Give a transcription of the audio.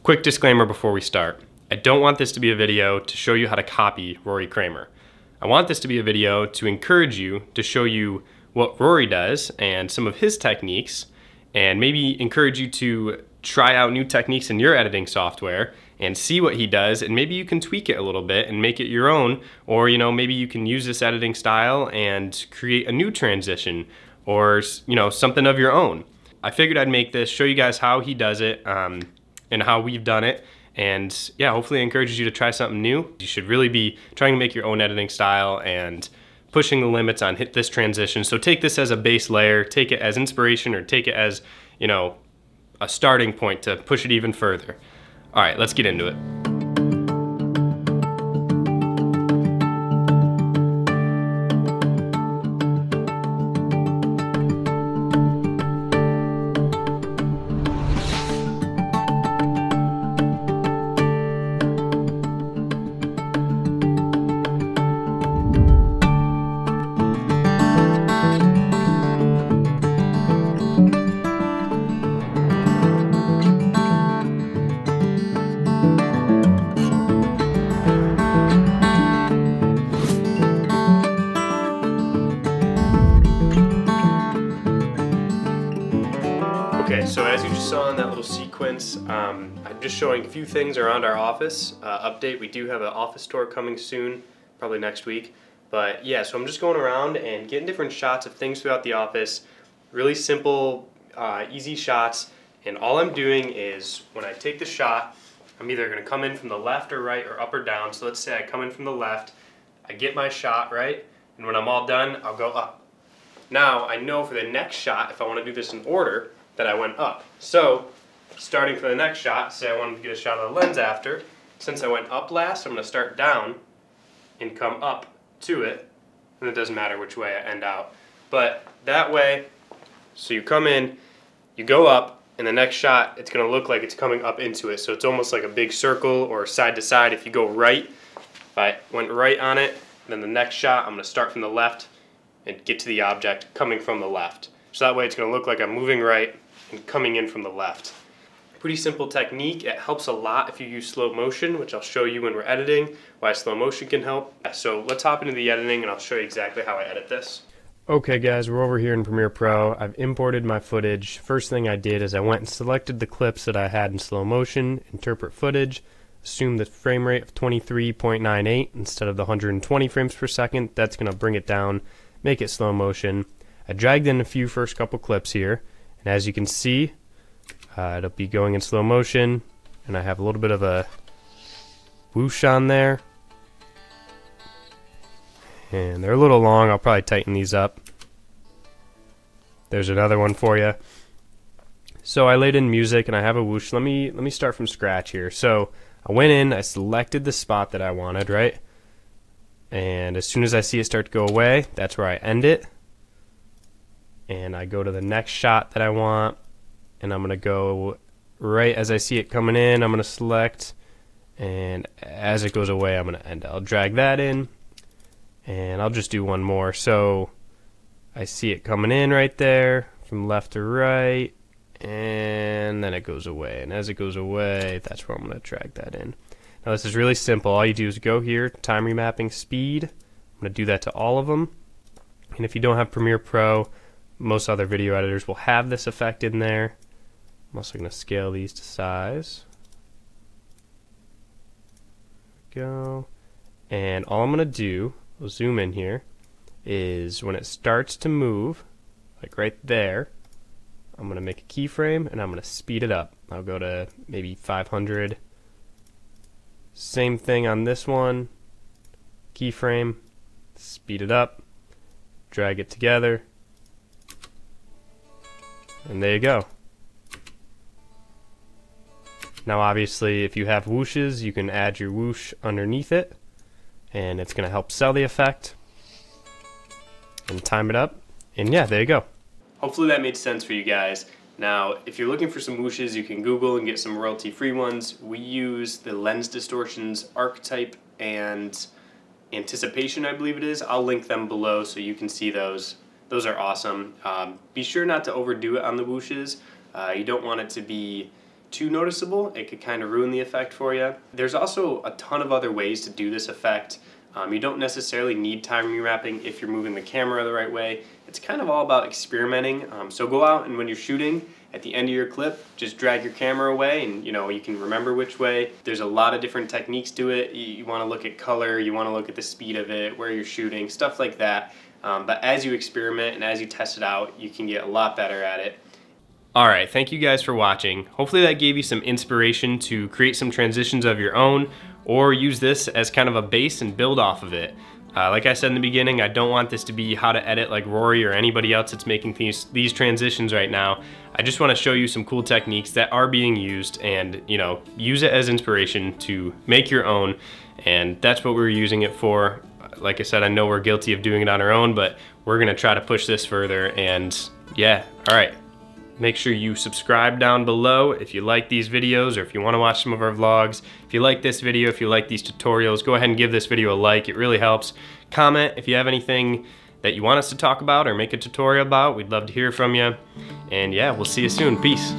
Quick disclaimer before we start. I don't want this to be a video to show you how to copy Rory Kramer. I want this to be a video to encourage you, to show you what Rory does and some of his techniques, and maybe encourage you to try out new techniques in your editing software and see what he does, and maybe you can tweak it a little bit and make it your own, or maybe you can use this editing style and create a new transition or something of your own. I figured I'd make this, show you guys how he does it and how we've done it, and yeah, hopefully it encourages you to try something new. You should really be trying to make your own editing style and pushing the limits on this transition. So take this as a base layer, take it as inspiration, or take it as a starting point to push it even further. All right, let's get into it. Okay, so as you just saw in that little sequence, I'm just showing a few things around our office. Update, we do have an office tour coming soon, probably next week. But yeah, so I'm just going around and getting different shots of things throughout the office. Really simple, easy shots. And all I'm doing is, when I take the shot, I'm either going to come in from the left or right or up or down. So let's say I come in from the left, I get my shot, right? And when I'm all done, I'll go up. Now, I know for the next shot, if I want to do this in order, that I went up. So, starting for the next shot, say I wanted to get a shot of the lens after, since I went up last, I'm going to start down and come up to it, and it doesn't matter which way I end out. But that way, so you come in, you go up, and the next shot, it's going to look like it's coming up into it. So it's almost like a big circle or side to side. If you go right, if I went right on it, then the next shot, I'm going to start from the left and get to the object coming from the left. So that way it's going to look like I'm moving right and coming in from the left. Pretty simple technique. It helps a lot if you use slow motion, which I'll show you when we're editing, why slow motion can help. So let's hop into the editing and I'll show you exactly how I edit this. Okay guys, we're over here in Premiere Pro. I've imported my footage. First thing I did is I went and selected the clips that I had in slow motion, interpret footage, assume the frame rate of 23.98 instead of the 120 frames per second. That's going to bring it down, make it slow motion. I dragged in a few first couple clips here, and as you can see, it'll be going in slow motion, and I have a little bit of a whoosh on there. And they're a little long, I'll probably tighten these up. There's another one for you. So I laid in music and I have a whoosh. Let me start from scratch here. So I went in, I selected the spot that I wanted, right? And as soon as I see it start to go away, that's where I end it. And I go to the next shot that I want, and I'm going to go right as I see it coming in, I'm going to select, and as it goes away, I'm going to end it. I'll drag that in, and I'll just do one more. So I see it coming in right there, from left to right, and then it goes away. And as it goes away, that's where I'm going to drag that in. Now this is really simple. All you do is go here, time remapping speed. I'm going to do that to all of them. And if you don't have Premiere Pro, most other video editors will have this effect in there. I'm also going to scale these to size. Go. And all I'm going to do, we'll zoom in here, is when it starts to move, like right there, I'm going to make a keyframe and I'm going to speed it up. I'll go to maybe 500. Same thing on this one. Keyframe, speed it up, drag it together. And there you go. Now obviously if you have whooshes, you can add your whoosh underneath it, and it's going to help sell the effect. And time it up, and yeah, there you go. Hopefully that made sense for you guys. Now if you're looking for some whooshes, you can Google and get some royalty free ones. We use the Lens Distortions Archetype and Anticipation, I believe it is. I'll link them below so you can see those. Those are awesome. Be sure not to overdo it on the whooshes. You don't want it to be, too noticeable, it could kind of ruin the effect for you. There's also a ton of other ways to do this effect. You don't necessarily need time rewrapping if you're moving the camera the right way. It's kind of all about experimenting. So go out and when you're shooting, at the end of your clip, just drag your camera away and you can remember which way. There's a lot of different techniques to it. You want to look at color, you want to look at the speed of it, where you're shooting, stuff like that. But as you experiment and as you test it out, you can get a lot better at it. Alright, thank you guys for watching. Hopefully that gave you some inspiration to create some transitions of your own, or use this as kind of a base and build off of it. Like I said in the beginning, I don't want this to be how to edit like Rory or anybody else that's making these transitions right now. I just want to show you some cool techniques that are being used and, use it as inspiration to make your own, and that's what we're using it for. Like I said, I know we're guilty of doing it on our own, but we're gonna try to push this further, and yeah, alright. Make sure you subscribe down below if you like these videos or if you want to watch some of our vlogs. If you like this video, if you like these tutorials, go ahead and give this video a like. It really helps. Comment if you have anything that you want us to talk about or make a tutorial about. We'd love to hear from you. And yeah, we'll see you soon. Peace.